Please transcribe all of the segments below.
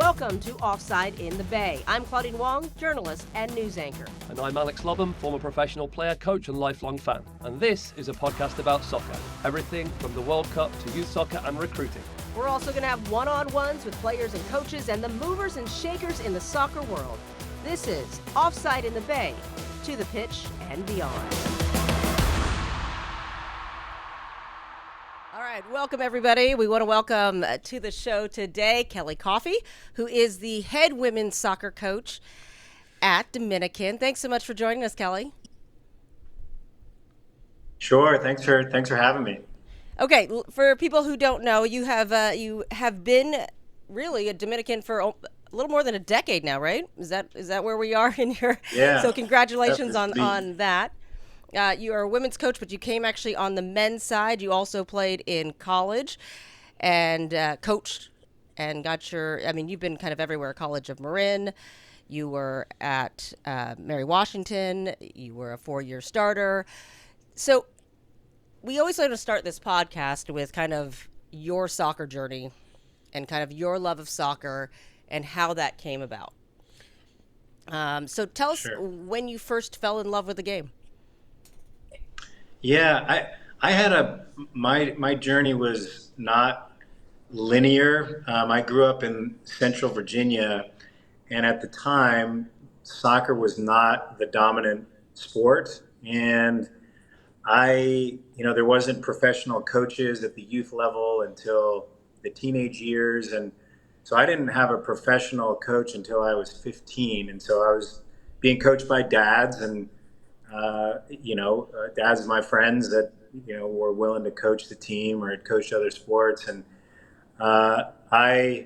Welcome to Offside in the Bay. I'm Claudine Wong, journalist and news anchor. And I'm Alex Lobham, former professional player, coach and lifelong fan. And this is a podcast about soccer. Everything from the World Cup to youth soccer and recruiting. We're also going to have one-on-ones with players and coaches and the movers and shakers in the soccer world. This is Offside in the Bay, to the pitch and beyond. All right, welcome everybody. We want to welcome to the show today Kelly Coffey, who is the head women's soccer coach at Dominican. Thanks so much for joining us, Kelly. Sure. Thanks for having me. Okay, for people who don't know, you have been really a Dominican for a little more than a decade now, right? Is that where we are in your? Yeah. So congratulations on that. You are a women's coach, but you came actually on the men's side. You also played in college and coached and got your, you've been kind of everywhere. College of Marin. You were at Mary Washington. You were a 4-year starter. So we always like to start this podcast with kind of your soccer journey and kind of your love of soccer and how that came about. So tell us when you first fell in love with the game. Yeah, I had my journey was not linear. I grew up in Central Virginia, and at the time, soccer was not the dominant sport, and there wasn't professional coaches at the youth level until the teenage years, and so I didn't have a professional coach until I was 15, and so I was being coached by dads and dads of my friends that, were willing to coach the team or had coached other sports. And I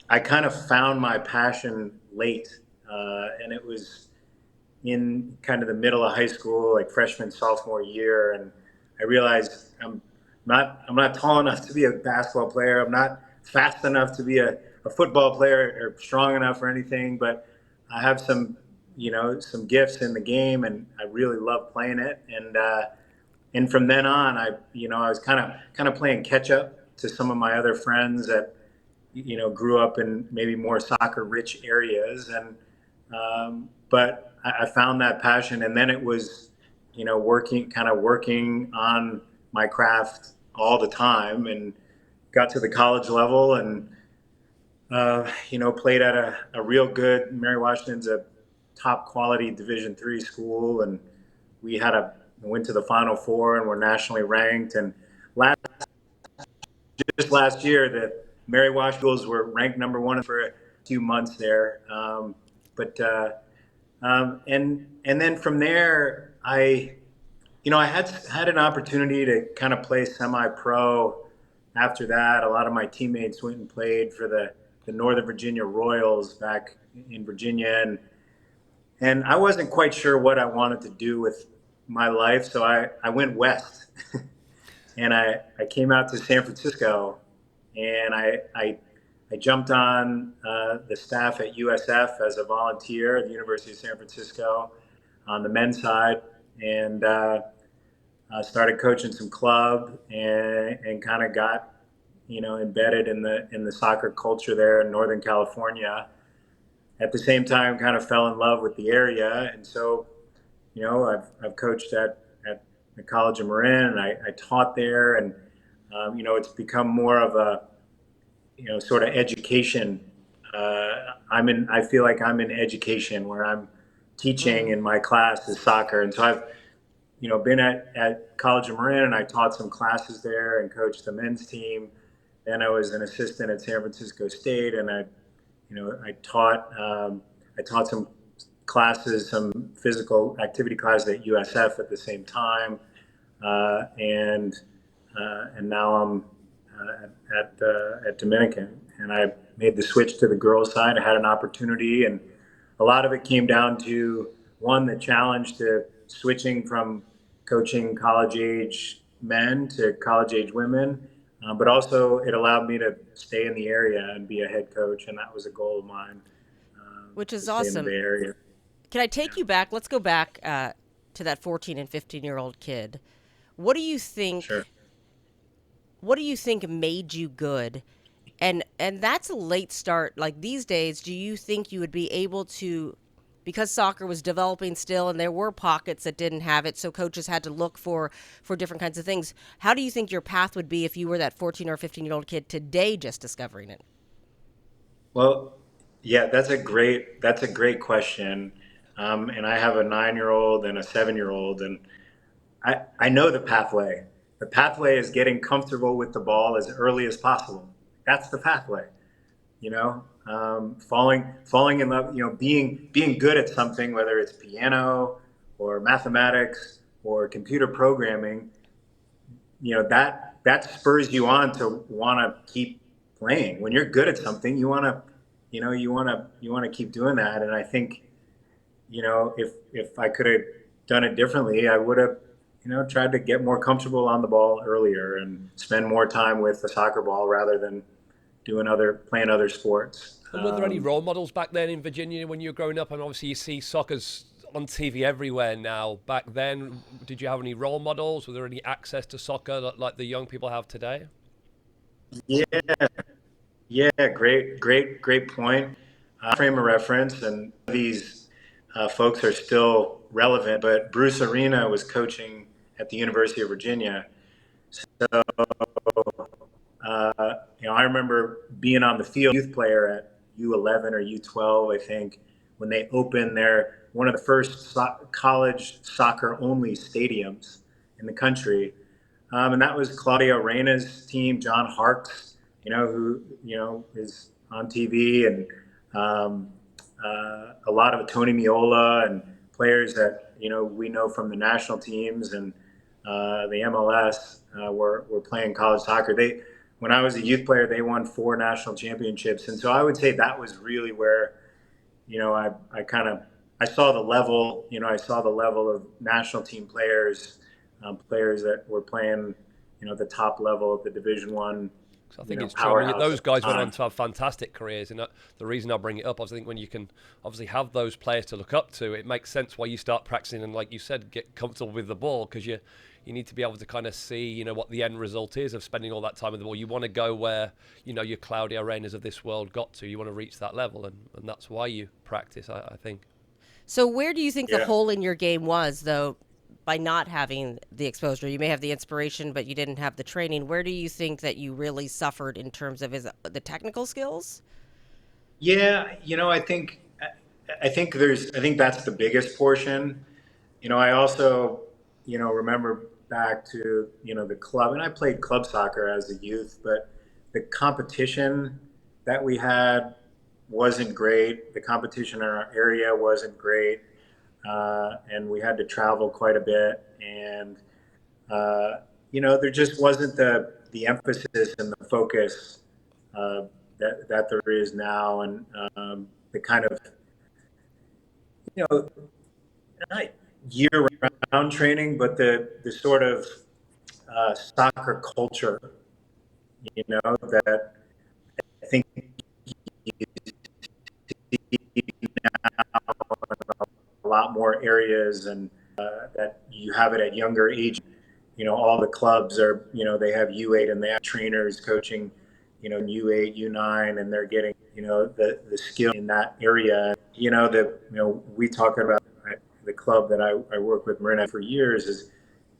kind of found my passion late. And it was in kind of the middle of high school, like freshman, sophomore year. And I realized I'm not tall enough to be a basketball player. I'm not fast enough to be a football player or strong enough or anything, but I have some gifts in the game, and I really love playing it. And from then on, I was kind of playing catch up to some of my other friends that, grew up in maybe more soccer rich areas. And, but I found that passion, and then it was, working on my craft all the time, and got to the college level and, played at a real good, Mary Washington's a top quality Division III school, and we went to the Final Four and were nationally ranked. And last year, the Mary Wash schools were ranked number one for a few months there. And then from there, I had an opportunity to kind of play semi-pro. After that, a lot of my teammates went and played for the Northern Virginia Royals back in Virginia, and I wasn't quite sure what I wanted to do with my life, so I went west. And I came out to San Francisco, and I jumped on the staff at USF as a volunteer at the University of San Francisco on the men's side, and started coaching some club and kind of got embedded in the soccer culture there in Northern California. At the same time, kind of fell in love with the area, and so I've coached at the College of Marin, and I taught there, and it's become more of a sort of education. I feel like I'm in education where I'm teaching, in my class is soccer, and so I've been at College of Marin, and I taught some classes there and coached the men's team. Then I was an assistant at San Francisco State, and I taught some classes, some physical activity classes at USF at the same time, and now I'm at Dominican, and I made the switch to the girls' side. I had an opportunity, and a lot of it came down to the challenge to switching from coaching college-age men to college-age women. But also it allowed me to stay in the area and be a head coach, and that was a goal of mine. Which is awesome. In the Bay Area. Can I take you back? Let's go back to that 14 and 15-year-old kid. What do you think? Sure. What do you think made you good And that's a late start. Like these days, do you think you would be able to, because soccer was developing still and there were pockets that didn't have it, so coaches had to look for different kinds of things. How do you think your path would be if you were that 14 or 15-year-old kid today just discovering it? Well, yeah, that's a great question. And I have a 9-year-old and a 7-year-old, and I know the pathway. The pathway is getting comfortable with the ball as early as possible. That's the pathway. Falling in love, being good at something, whether it's piano or mathematics or computer programming, that spurs you on to want to keep playing. When you're good at something, you want to keep doing that. And I think, if I could have done it differently, I would have, tried to get more comfortable on the ball earlier and spend more time with the soccer ball rather than playing other sports. And were there any role models back then in Virginia when you were growing up? And obviously you see soccer's on TV everywhere now. Back then, did you have any role models? Were there any access to soccer like the young people have today? Yeah, yeah, great point. Frame of reference, and these folks are still relevant. But Bruce Arena was coaching at the University of Virginia. So, I remember being on the field, youth player at U11 or U12, I think, when they opened one of the first college soccer only stadiums in the country. And that was Claudio Reyna's team, John Harkes, who, is on TV, and a lot of Tony Miola and players that, we know from the national teams and the MLS were playing college soccer. When I was a youth player, they won 4 national championships. And so I would say that was really where, I saw the level, of national team players, players that were playing, the top level of the Division One. So I think it's true. I mean, those guys went on to have fantastic careers, and the reason I bring it up, I think when you can obviously have those players to look up to, it makes sense why you start practicing and, like you said, get comfortable with the ball, because you need to be able to kind of see, what the end result is of spending all that time with the ball. You want to go where, your Claudio Reynas of this world got to. You want to reach that level, and that's why you practice, I think. So where do you think the hole in your game was, though, by not having the exposure? You may have the inspiration, but you didn't have the training. Where do you think that you really suffered in terms of the technical skills? Yeah, I think that's the biggest portion. I also, remember back to, the club, and I played club soccer as a youth, but the competition that we had wasn't great. The competition in our area wasn't great. And we had to travel quite a bit. And, there just wasn't the emphasis and the focus that there is now. And the kind of, not year-round training, but the sort of soccer culture, that I think you see now in a lot more areas, and that you have it at younger age. All the clubs are, they have U8 and they have trainers coaching, U8, U9, and they're getting, the skill in that area. We talk about the club that I work with, Marina, for years is,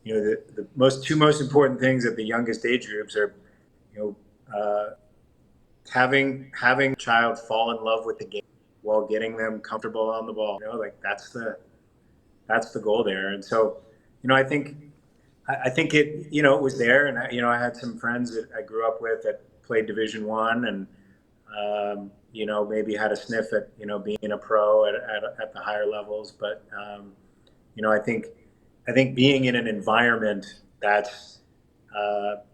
the two most important things at the youngest age groups are, having a child fall in love with the game while getting them comfortable on the ball. That's the goal there. And so, I think it, it was there, and I had some friends that I grew up with that played Division One, and maybe had a sniff at being a pro at the higher levels. But I think being in an environment that's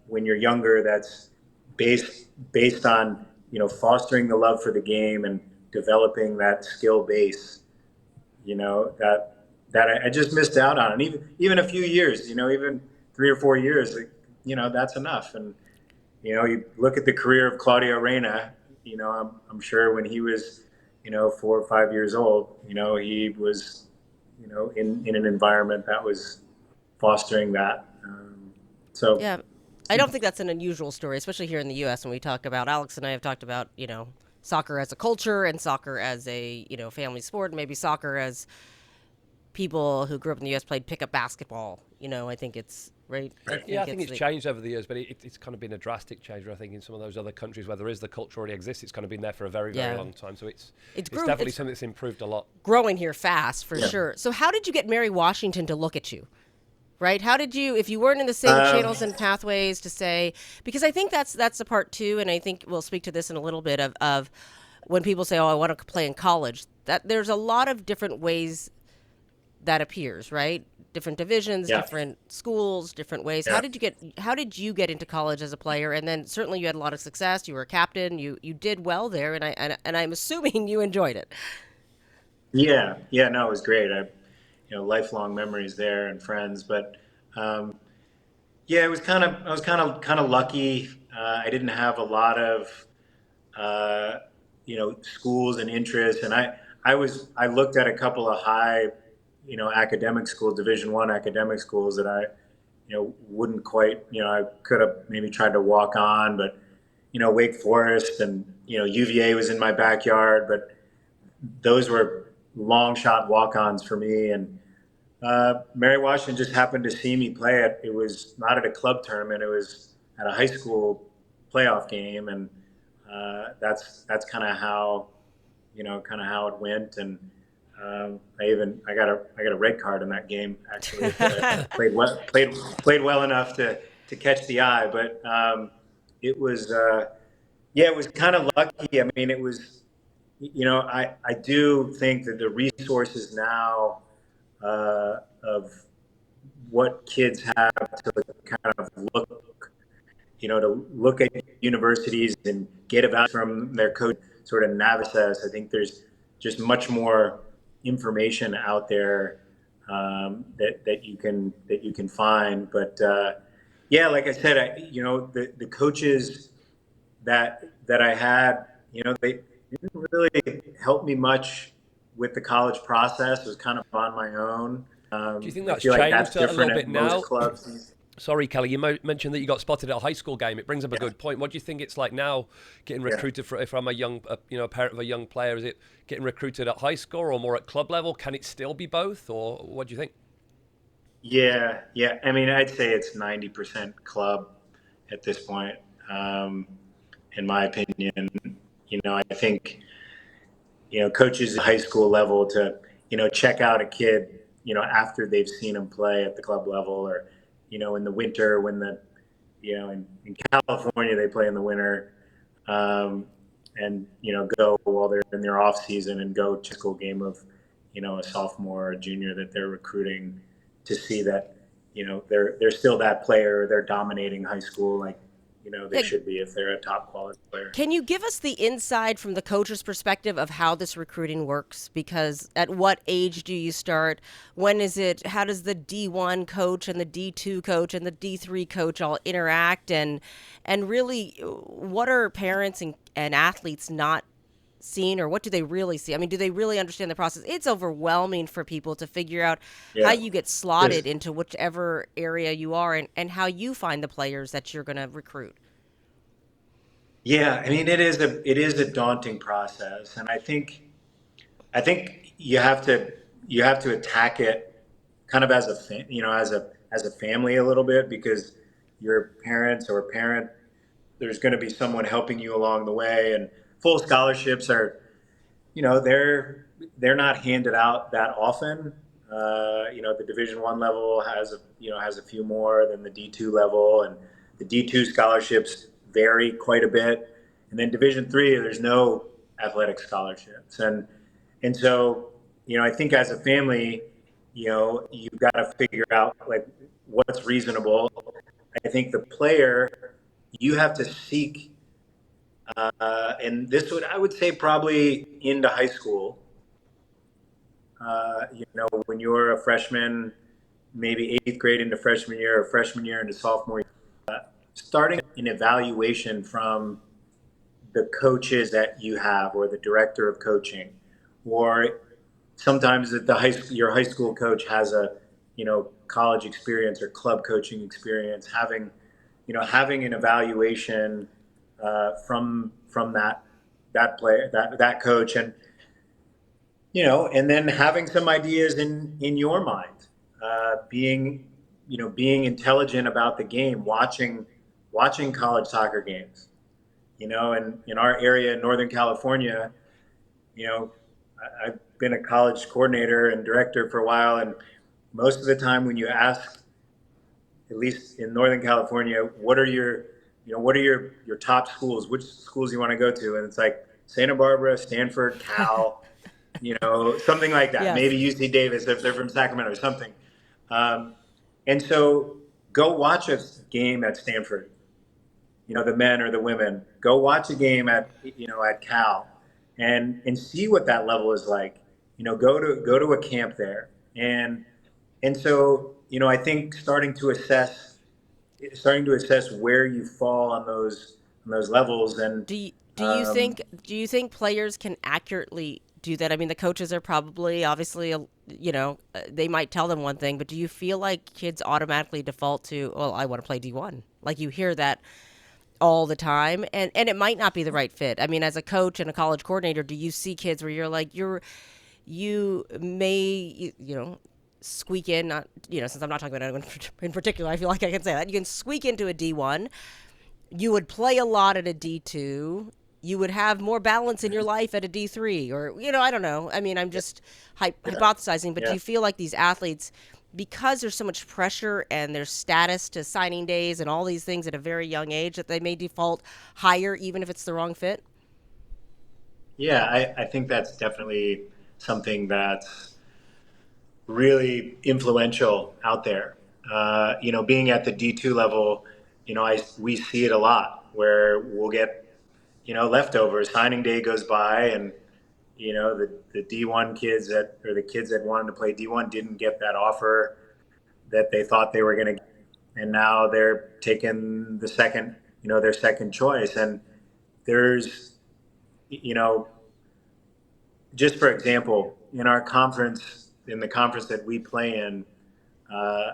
when you're younger, that's based on fostering the love for the game and developing that skill base, that I just missed out on. And even a few years, even 3 or 4 years, that's enough. And you look at the career of Claudio Reyna. I'm sure when he was 4 or 5 years old, he was in an environment that was fostering that. So Yeah. I don't think that's an unusual story, especially here in the U.S. when we talk about, Alex and I have talked about, soccer as a culture and soccer as a, family sport, and maybe soccer as people who grew up in the U.S. played pickup basketball. I think it's right. Yeah, I think it's changed over the years, but it's kind of been a drastic change. I think in some of those other countries where there is the culture already exists, it's kind of been there for a very, very long time. So it's definitely something that's improved a lot. Growing here fast, for sure. So how did you get Mary Washington to look at you? Right? How did you, if you weren't in the same channels and pathways, to say, because I think that's the part too, and I think we'll speak to this in a little bit of when people say, oh, I want to play in college, that there's a lot of different ways that appears, right? Different divisions, different schools, different ways. How did you get into college as a player? And then certainly you had a lot of success. You were a captain. You did well there, and I'm assuming you enjoyed it. Yeah, no, it was great. Lifelong memories there and friends, but it was I was kind of lucky. I didn't have a lot of schools and interests, and I looked at a couple of high academic schools, Division I academic schools that I wouldn't quite, I could have maybe tried to walk on, but Wake Forest and UVA was in my backyard, but those were long shot walk-ons for me. And Mary Washington just happened to see me play it. It was not at a club tournament. It was at a high school playoff game, and that's kind of how it went. And I got a red card in that game actually. Played well enough to catch the eye, but it was it was kind of lucky. I mean, it was I do think that the resources now of what kids have to kind of look at universities and get evaluated from their coach, sort of navigate. I think there's just much more information out there that you can find. But like I said, the coaches that I had, they didn't really help me much with the college process. It was kind of on my own. Do you think that's changed a little bit now? Clubs. Sorry, Kelly, you mentioned that you got spotted at a high school game. It brings up a good point. What do you think it's like now getting recruited if I'm a young, parent of a young player? Is it getting recruited at high school or more at club level? Can it still be both, or what do you think? Yeah. I mean, I'd say it's 90% club at this point, in my opinion. I think, coaches at high school level to, check out a kid, after they've seen him play at the club level, or, in the winter when in California, they play in the winter, and, go while they're in their off season and go to a school game of, a sophomore or a junior that they're recruiting, to see that, they're still that player, they're dominating high school like, they should be if they're a top quality player. Can you give us the inside from the coach's perspective of how this recruiting works? Because at what age do you start? When is it? How does the D1 coach and the D2 coach and the D3 coach all interact? And really, what are parents and athletes not seeing, or what do they really see? I mean, do they really understand the process? It's overwhelming for people to figure out how you get slotted into whichever area you are, and how you find the players that you're going to recruit. Yeah, I mean, it is a daunting process, and I think you have to attack it kind of as a family a little bit, because your parents or parent, there's going to be someone helping you along the way. And full scholarships are, they're not handed out that often. The Division I level has a few more than the D2 level, and the D2 scholarships vary quite a bit. And then Division III, there's no athletic scholarships, and so I think as a family, you've got to figure out like what's reasonable. I think the player, you have to seek. And this I would say probably into high school. When you're a freshman, maybe eighth grade into freshman year, or freshman year into sophomore year, starting an evaluation from the coaches that you have, or the director of coaching, or sometimes your high school coach has a college experience or club coaching experience, having having an evaluation from that player, that coach, and then having some ideas in your mind, being intelligent about the game, watching college soccer games, and in our area in Northern California, I've been a college coordinator and director for a while, and most of the time when you ask, at least in Northern California, what are your top schools? Which schools you want to go to? And it's like Santa Barbara, Stanford, Cal, something like that. Yes. Maybe UC Davis if they're from Sacramento or something. Um, and so go watch a game at Stanford, the men or the women. Go watch a game at Cal, and see what that level is like. Go to a camp there, and so I think starting to assess where you fall on those levels, and Do you think players can accurately do that? I mean, the coaches are probably obviously, they might tell them one thing, but do you feel like kids automatically default to, well, I want to play D1? Like you hear that all the time, and it might not be the right fit. I mean, as a coach and a college coordinator, do you see kids where you're like, you may, squeak in, not, since I'm not talking about anyone in particular, I feel like I can say that. You can squeak into a D1. You would play a lot at a D2. You would have more balance in your life at a D3, or, I don't know. I mean, I'm just hypothesizing, but do yeah. you feel like these athletes, because there's so much pressure and there's status to signing days and all these things at a very young age, that they may default higher even if it's the wrong fit? Yeah, I think that's definitely something that's really influential out there. Being at the D2 level, we see it a lot where we'll get, leftovers. Signing day goes by, and the D1 kids or the kids that wanted to play D1 didn't get that offer that they thought they were going to get, and now they're taking their second choice. And there's, you know, just for example, in the conference that we play in, uh,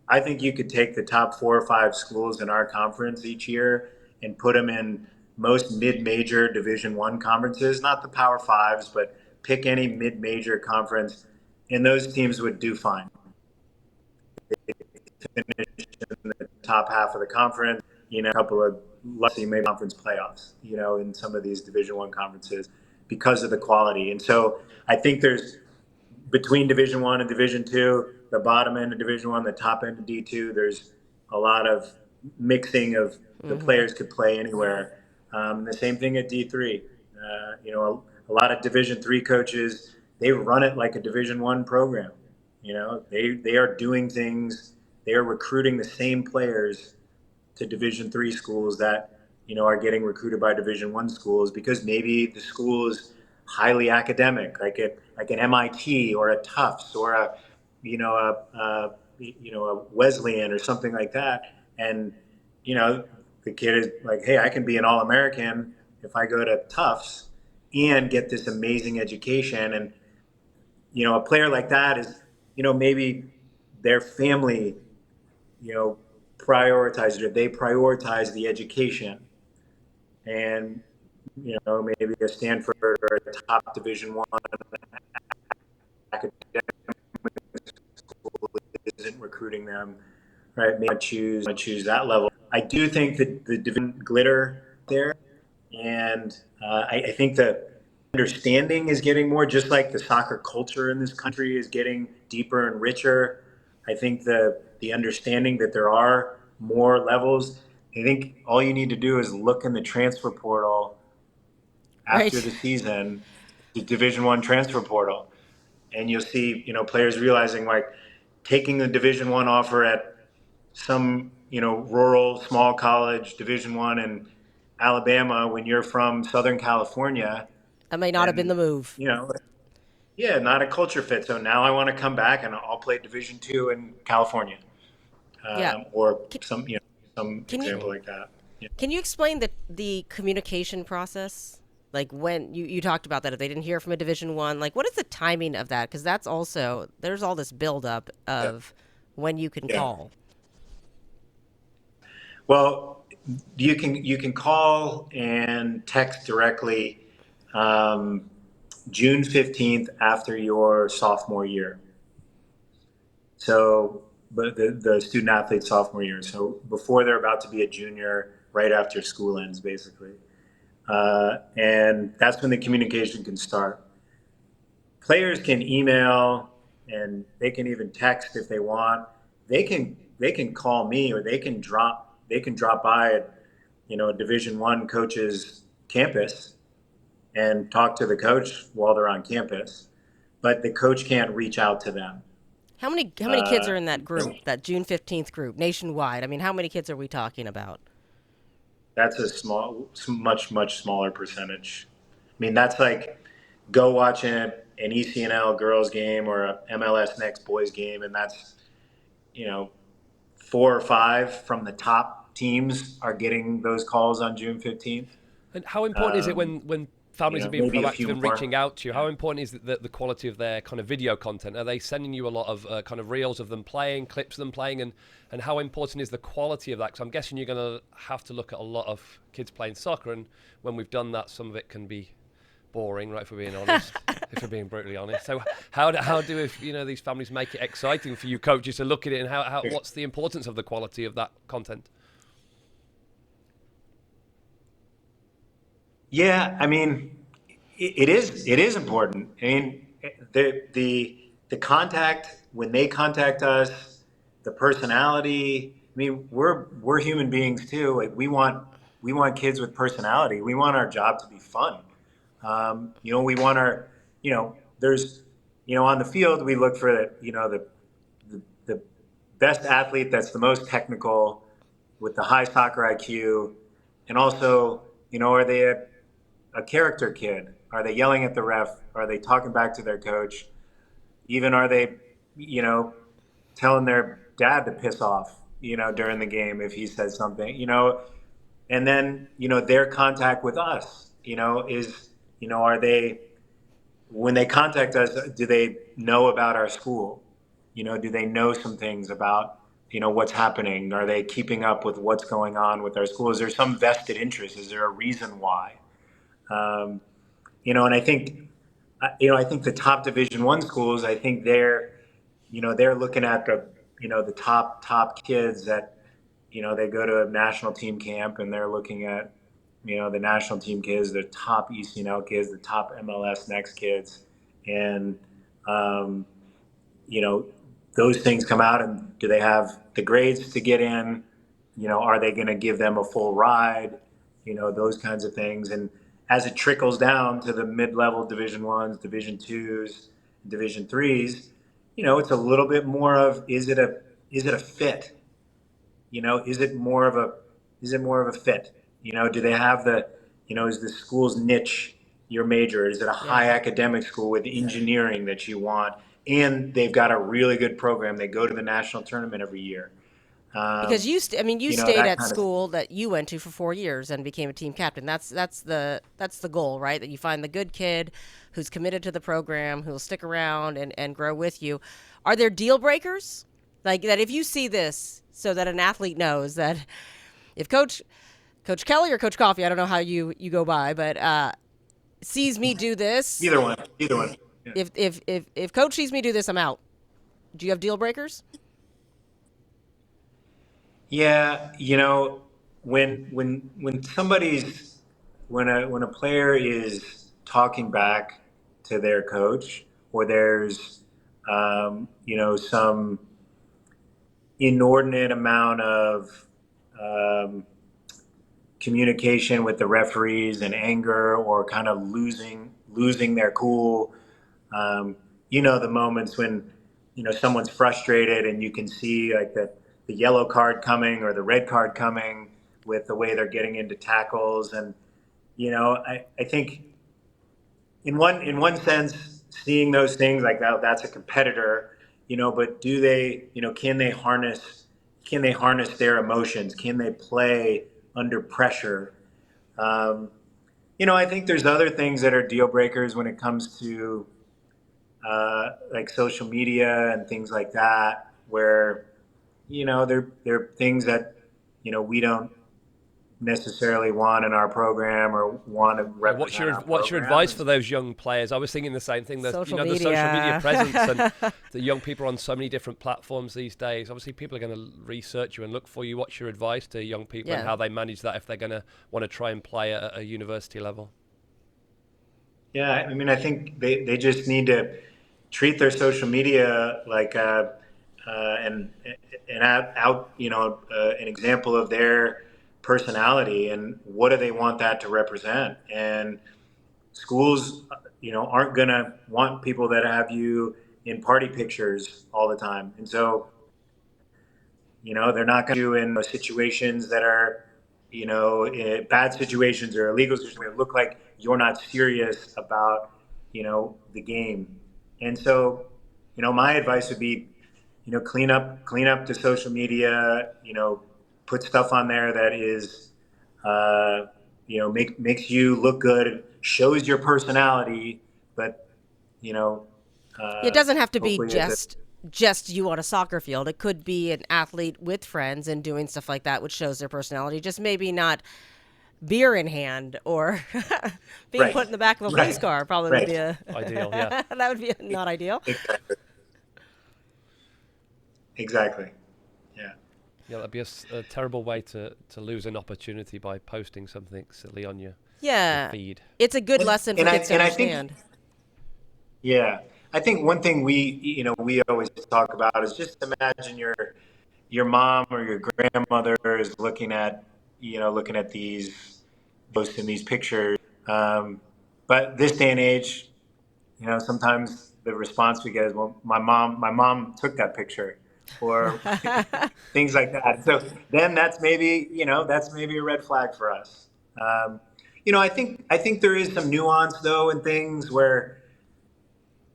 I think you could take the top 4 or 5 schools in our conference each year and put them in most mid-major Division I conferences, not the Power Fives, but pick any mid-major conference, and those teams would do fine. Finish in the top half of the conference, a couple of lucky maybe conference playoffs, in some of these Division I conferences because of the quality. And so I think there's between Division I and Division II, the bottom end of Division I, the top end of D2, there's a lot of mixing of the Mm-hmm. players could play anywhere. The same thing at D3. A lot of Division III coaches, they run it like a Division I program. They are doing things. They are recruiting the same players to Division III schools that are getting recruited by Division I schools, because maybe the school is highly academic, like an MIT or a Tufts or a Wesleyan or something like that, and the kid is like, hey, I can be an All-American if I go to Tufts and get this amazing education. And a player like that is, maybe their family, you know, prioritized it. They prioritize the education, and maybe a Stanford or a top Division I academic school isn't recruiting them, right? Maybe choose that level. I do think that the division glitter there, and I think the understanding is getting more, just like the soccer culture in this country is getting deeper and richer. I think the understanding that there are more levels. I think all you need to do is look in the transfer portal after Right. the season, the Division I transfer portal, and you'll see players realizing, like, taking the Division I offer at some rural small college Division I in Alabama when you're from Southern California, That may not have been and the move. yeah, not a culture fit. So now I want to come back and I'll play Division II in California, Yeah. or Can, some can you example like that. Yeah. can you explain the communication process? Like when you talked about that, if they didn't hear from a Division One, like what is the timing of that? Because that's also, there's all this buildup Yeah. of when you can Yeah. call. Well, you can call and text directly June 15th after your sophomore year. So, but the student athlete sophomore year. So before they're about to be a junior, right after school ends, basically. And that's when the communication can start. Players can email and they can even text if they want. They can call me, or they can drop by at a Division I coach's campus and talk to the coach while they're on campus, but the coach can't reach out to them. How many kids are in that group, that June 15th group, nationwide? I mean, how many kids are we talking about? That's much smaller percentage. I mean, that's like go watch an ECNL girls game or a MLS Next boys game, and that's you know 4 or 5 from the top teams are getting those calls on June 15th. And how important is it when families are being Maybe a proactive few and more. reaching out to you? How important is the quality of their kind of video content? Are they sending you a lot of kind of reels of them playing, clips of them playing, and how important is the quality of that? Because I'm guessing you're going to have to look at a lot of kids playing soccer, and when we've done that, some of it can be boring, right? If we're being honest, if we're being brutally honest. So how do if these families make it exciting for you coaches to look at it, and how what's the importance of the quality of that content? Yeah, I mean, it is important. I mean, the contact when they contact us, the personality. I mean, we're human beings too. Like we want kids with personality. We want our job to be fun. We want there's on the field we look for the best athlete that's the most technical with the high soccer IQ, and also are they a character kid? Are they yelling at the ref? Are they talking back to their coach? Even are they, you know, telling their dad to piss off, during the game if he says something, and then, their contact with us, are they, when they contact us, do they know about our school? Do they know some things about, what's happening? Are they keeping up with what's going on with our school? Is there some vested interest? Is there a reason why? Um, and I think the top Division I schools, I think they're looking at the top kids that, they go to a national team camp and they're looking at, the national team kids, the top ECNL kids, the top MLS Next kids, and um, you know, those things come out, and do they have the grades to get in? Are they going to give them a full ride? Those kinds of things. And as it trickles down to the mid-level Division Is, Division IIs, Division IIIs, it's a little bit more of, is it a fit? Is it more of a fit? Do they have is the school's niche your major? Is it a high Yeah. academic school with engineering that you want? And they've got a really good program. They go to the national tournament every year. Because Um, you stayed that at kind of school that you went to for 4 years and became a team captain. That's the goal, right? That you find the good kid who's committed to the program, who will stick around and grow with you. Are there deal breakers? Like that if you see this, so that an athlete knows that if Coach Kelly or Coach Coffey, I don't know how you go by, but sees me do this, either one. Yeah. if Coach sees me do this, I'm out. Do you have deal breakers? Yeah, when a player is talking back to their coach, or there's some inordinate amount of um, communication with the referees and anger, or kind of losing their cool. The moments when someone's frustrated and you can see like the yellow card coming or the red card coming with the way they're getting into tackles. And I think in one sense, seeing those things like that's a competitor. But do they, can they harness their emotions? Can they play under pressure? um, I think there's other things that are deal breakers when it comes to like social media and things like that, where there are things that we don't necessarily want in our program or want to represent our What's your program. advice for those young players? I was thinking the same thing. The Social the social media media. presence and the young people are on so many different platforms these days. Obviously, people are going to research you and look for you. What's your advice to young people and how they manage that if they're going to want to try and play at a university level? Yeah, I mean, I think they just need to treat their social media like and out an example of their personality and what do they want that to represent. And schools, aren't gonna want people that have you in party pictures all the time, and so they're not going to do in situations that are bad situations or illegal situations where it look like you're not serious about the game. And so my advice would be clean up the social media, put stuff on there that is makes you look good, shows your personality, but It doesn't have to be hopefully just you on a soccer field. It could be an athlete with friends and doing stuff like that, which shows their personality. Just maybe not beer in hand or being right, put in the back of a police car. Probably would right. be Ideal, yeah. that would be not ideal. Exactly. Yeah. Yeah, that'd be a terrible way to lose an opportunity by posting something silly on your feed. It's a good lesson for kids to understand. Yeah, I think one thing we always talk about is just imagine your mom or your grandmother is looking at these posts and these pictures. But this day and age, sometimes the response we get is, "Well, my mom took that picture," or things like that. So then that's maybe a red flag for us. I think there is some nuance though in things where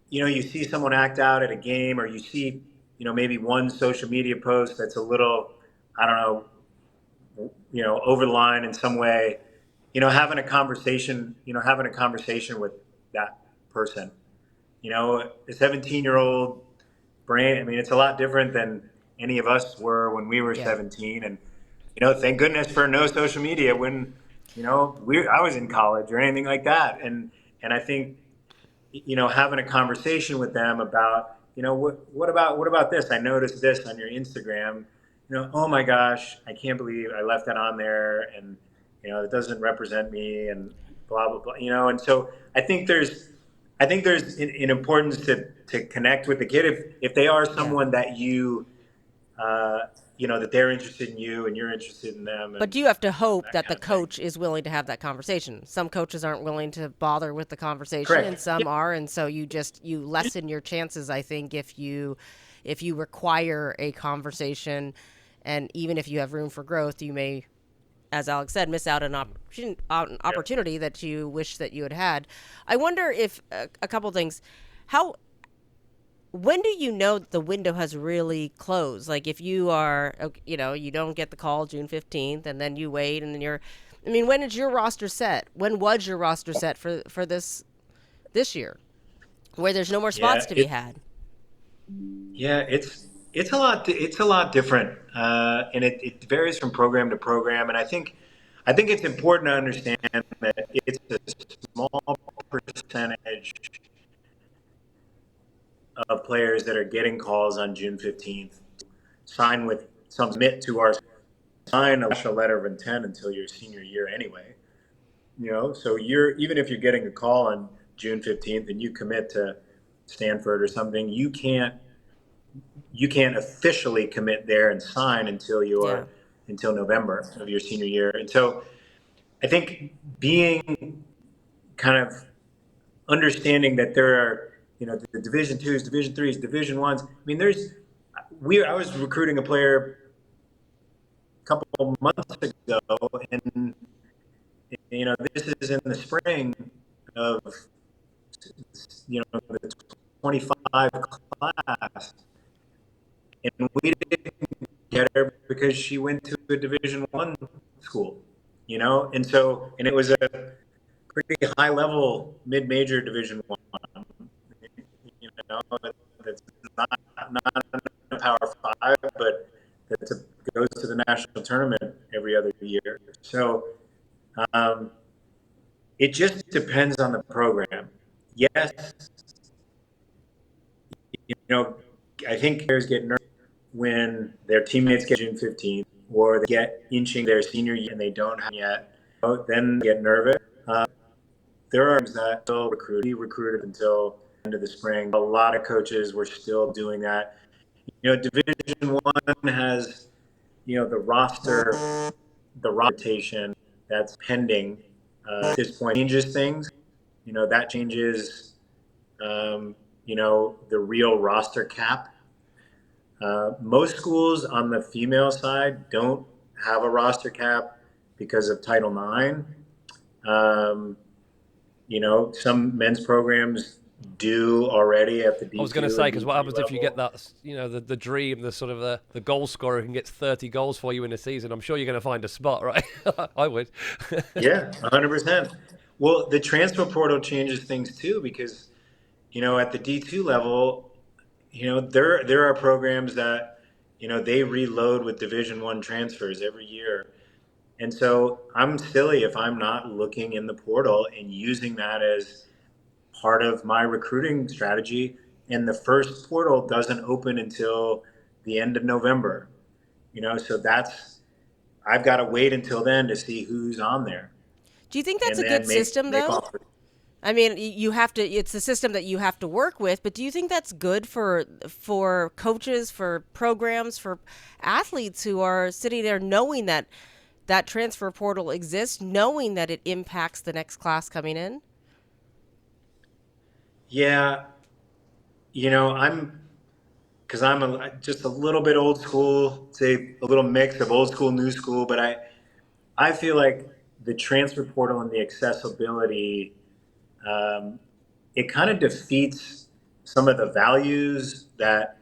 you see someone act out at a game, or you see maybe one social media post that's a little, I don't know, over the line in some way. Having a conversation with that person. A 17-year-old brain. I mean, it's a lot different than any of us were when we were Yeah. 17, and thank goodness for no social media when I was in college or anything like that. And I think having a conversation with them about what about this? I noticed this on your Instagram. Oh my gosh, I can't believe I left that on there, and it doesn't represent me, and blah blah blah. And so I think there's an importance to connect with the kid if they are Yeah. someone that that they're interested in you and you're interested in them, But and you have to hope that that kind the of thing. coach is willing to have that conversation. Some coaches aren't willing to bother with the conversation, and Correct. some are, and so you lessen your chances. I think if you require a conversation, and even if you have room for growth, you may, as Alex said, miss out an opportunity that you wish that you had had. I wonder if a couple things. When do you know that the window has really closed? Like if you are, you don't get the call June 15th, and then you wait, and then when is your roster set? When was your roster set for this year, where there's no more spots Yeah, to be had? it's a lot different, and it varies from program to program. And I think it's important to understand that it's a small percentage of players that are getting calls on June 15th sign with some submit to our sign a letter of intent until your senior year anyway. So even if you're getting a call on June 15th and you commit to Stanford or something, you can't officially commit there and sign Yeah. until November of your senior year. And so I think being kind of understanding that there are the Division twos, Division threes, Division ones. I mean, I was recruiting a player a couple months ago, and this is in the spring of the 25 class, and we didn't get her because she went to a Division 1 school, and it was a pretty high level mid major Division 1. That's not a Power 5, but that goes to the national tournament every other year. So it just depends on the program. Yes, I think players get nervous when their teammates get June 15th or they get inching their senior year and they don't have yet. Then they get nervous. There are teams that still recruited until the end of the spring. A lot of coaches were still doing that. Division One has, the rotation that's pending at this point changes things. That changes, the real roster cap. Most schools on the female side don't have a roster cap because of Title IX. Um, some men's programs do already at the I was going D2 to say, and because what D3 happens if you get level. that, the dream, the sort of the goal scorer who can get 30 goals for you in a season? I'm sure you're going to find a spot, right? I would. Yeah, 100%. Well, the transfer portal changes things too because, at the D2 level, there are programs that, they reload with Division One transfers every year. And so I'm silly if I'm not looking in the portal and using that as part of my recruiting strategy. And the first portal doesn't open until the end of November. So I've got to wait until then to see who's on there Do you think that's and a good then system, make though? offers. I mean, you have to. It's a system that you have to work with. But do you think that's good for coaches, for programs, for athletes who are sitting there knowing that that transfer portal exists, knowing that it impacts the next class coming in? Yeah, I'm because just a little bit old school, say a little mix of old school, new school, but I feel like the transfer portal and the accessibility, um, it kind of defeats some of the values that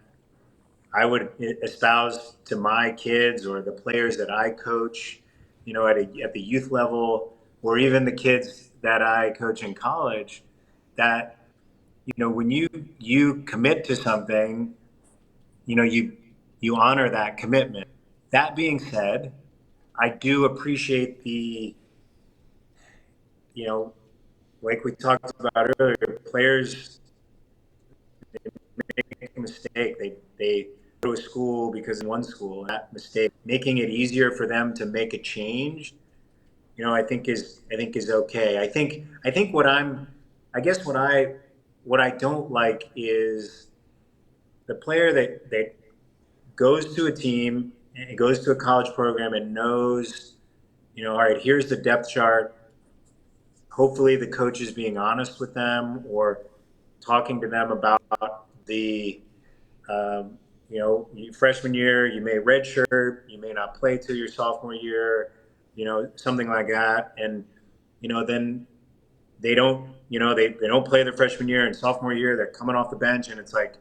I would espouse to my kids or the players that I coach, at the youth level, or even the kids that I coach in college. That when you commit to something, you honor that commitment. That being said, I do appreciate the, you know, like we talked about earlier, players make a mistake. They go to a school because in one school, that mistake, making it easier for them to make a change, I think is okay. I think I guess what I don't like is the player that goes to a team and goes to a college program and knows, all right, here's the depth chart. Hopefully the coach is being honest with them or talking to them about the, freshman year, you may redshirt, you may not play till your sophomore year, something like that. And, then they don't play their freshman year and sophomore year, they're coming off the bench and it's like,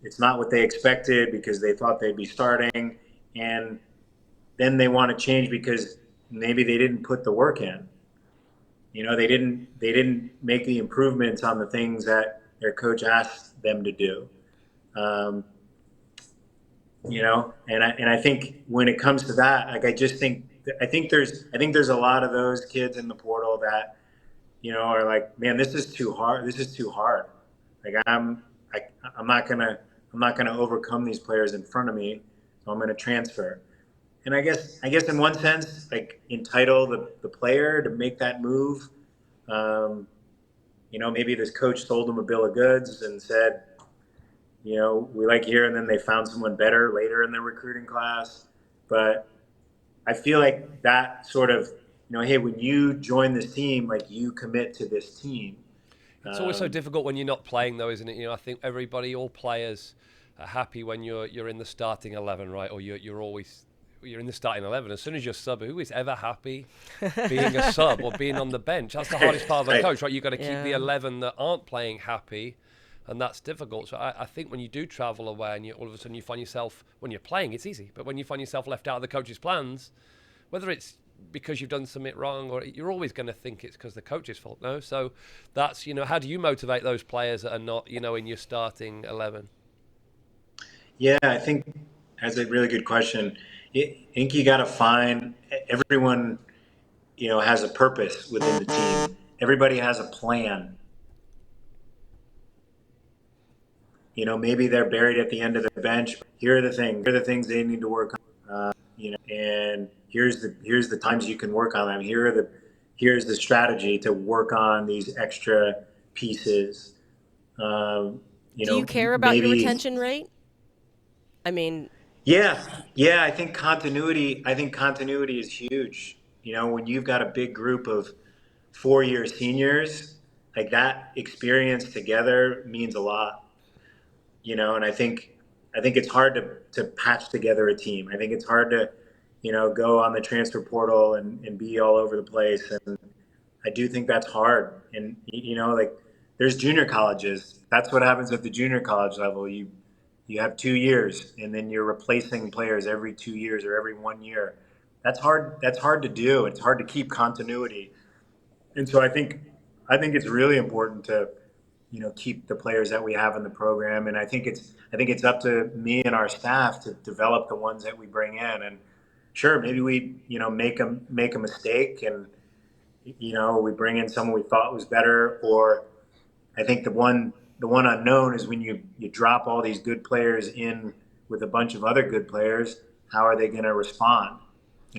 it's not what they expected because they thought they'd be starting. And then they want to change because maybe they didn't put the work in. They didn't make the improvements on the things that their coach asked them to do. Um, and I think when it comes to that, like I think there's a lot of those kids in the portal that are like, man, this is too hard. This is too hard. Like I'm not gonna overcome these players in front of me, so I'm gonna transfer. And I guess in one sense, like entitle the player to make that move. Um, maybe this coach sold them a bill of goods and said, we like you here, and then they found someone better later in their recruiting class. But I feel like that sort of, hey, when you join this team, like you commit to this team. It's always so Um, difficult when you're not playing, though, isn't it? I think all players are happy when you're in the starting 11, right? Or you're in the starting 11. As soon as you're sub, who is ever happy being a sub or being on the bench? That's the hardest part of a right. coach, right? You've got to keep the Yeah. 11 that aren't playing happy, and that's difficult. So I think when you do travel away and all of a sudden you find yourself, when you're playing, it's easy. But when you find yourself left out of the coach's plans, whether it's because you've done something wrong or you're always going to think it's because the coach's fault, no? So that's, how do you motivate those players that are not, in your starting 11? Yeah, I think that's a really good question. I think you got to find everyone, has a purpose within the team. Everybody has a plan. Maybe they're buried at the end of the bench. Here are the things. Here are the things they need to work on. And here's the times you can work on them. Here's the strategy to work on these extra pieces. Do you care about your Maybe. retention rate? I mean, Yeah. I think continuity. Is huge. When you've got a big group of 4-year seniors, like that experience together means a lot. And I think it's hard to patch together a team. I think it's hard to, go on the transfer portal and be all over the place. And I do think that's hard. And like there's junior colleges. That's what happens at the junior college level. You have 2 years, and then you're replacing players every 2 years or every 1 year. That's hard. That's hard to do. It's hard to keep continuity. And so I think it's really important to keep the players that we have in the program. And I think it's up to me and our staff to develop the ones that we bring in. And sure, maybe we make a mistake, and we bring in someone we thought was better. Or I think the one unknown is when you drop all these good players in with a bunch of other good players. How are they going to respond?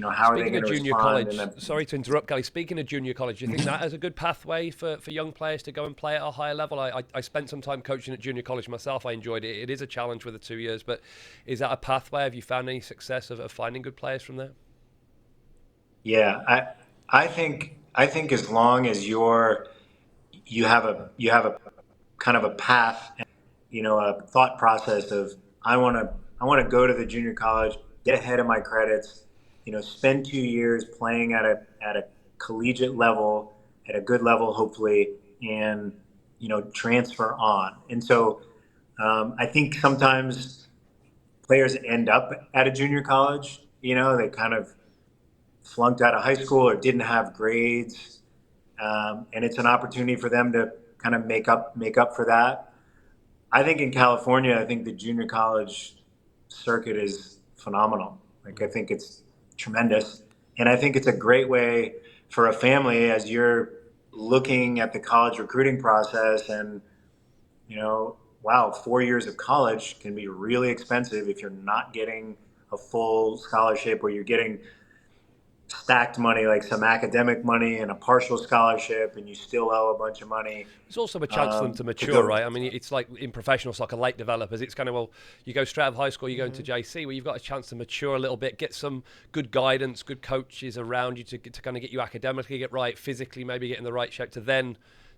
How are they Speaking going of to junior respond? college, sorry to interrupt, Kelly. Speaking of junior college, do you think that is a good pathway for young players to go and play at a higher level? I spent some time coaching at junior college myself. I enjoyed it. It is a challenge with the 2 years, but is that a pathway? Have you found any success of finding good players from there? Yeah, I think as long as you have a kind of a path, and a thought process of I want to go to the junior college, get ahead of my credits, spend 2 years playing at a collegiate level, at a good level hopefully, and transfer on. And so I think sometimes players end up at a junior college. They kind of flunked out of high school or didn't have grades, and it's an opportunity for them to kind of make up for that. I think in California, I think the junior college circuit is phenomenal. Like I think it's tremendous, and I think it's a great way for a family as you're looking at the college recruiting process. And wow, 4 years of college can be really expensive if you're not getting a full scholarship, or you're getting stacked money, like some academic money and a partial scholarship, and you still owe a bunch of money It's also a chance for them to to mature, go. right? I mean, it's like in professional soccer, late developers. It's kind of, well, you go straight out of high school, you go into JC, where you've got a chance to mature a little bit, get some good guidance, good coaches around you to kind of get you academically, get right, physically, maybe get in the right shape to then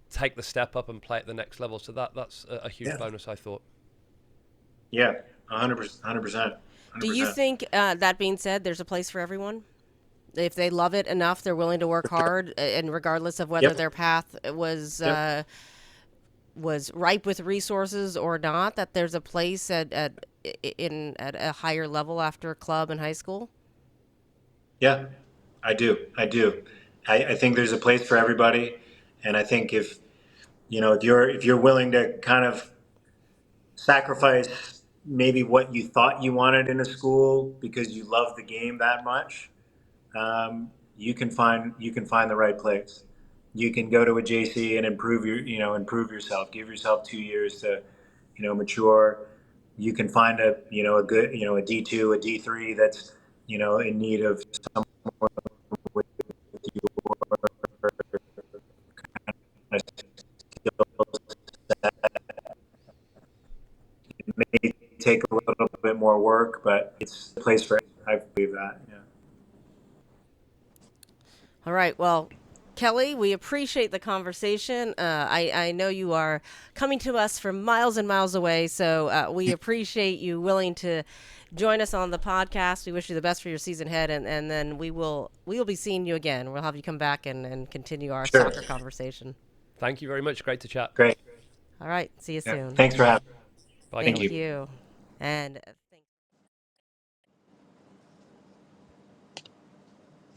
take the step up and play at the next level. So that's a huge Yeah, bonus, I thought. yeah, 100%, 100%, do you 100%. think, that being said, there's a place for everyone? If they love it enough, they're willing to work hard, and regardless of whether Yep, their path yep. was ripe with resources or not, that there's a place at a higher level after club and high school. Yeah, I do. I do. I think there's a place for everybody, and I think if you're willing to kind of sacrifice maybe what you thought you wanted in a school because you love the game that much, you can find the right place. You can go to a JC and improve yourself. Give yourself 2 years to mature. You can find a good a D2, a D3 that's in need of someone with your skill set. It may take a little bit more work, but it's a place for. I believe that. Yeah. All right. Well, Kelly, we appreciate the conversation. I know you are coming to us from miles and miles away, so we appreciate you willing to join us on the podcast. We wish you the best for your season ahead, and then we will be seeing you again. We'll have you come back and continue our Sure. soccer conversation. Thank you very much. Great to chat. Great. All right. See you Yeah. soon. Thanks for having me. Bye, Thank Kelly. Thank you. you. And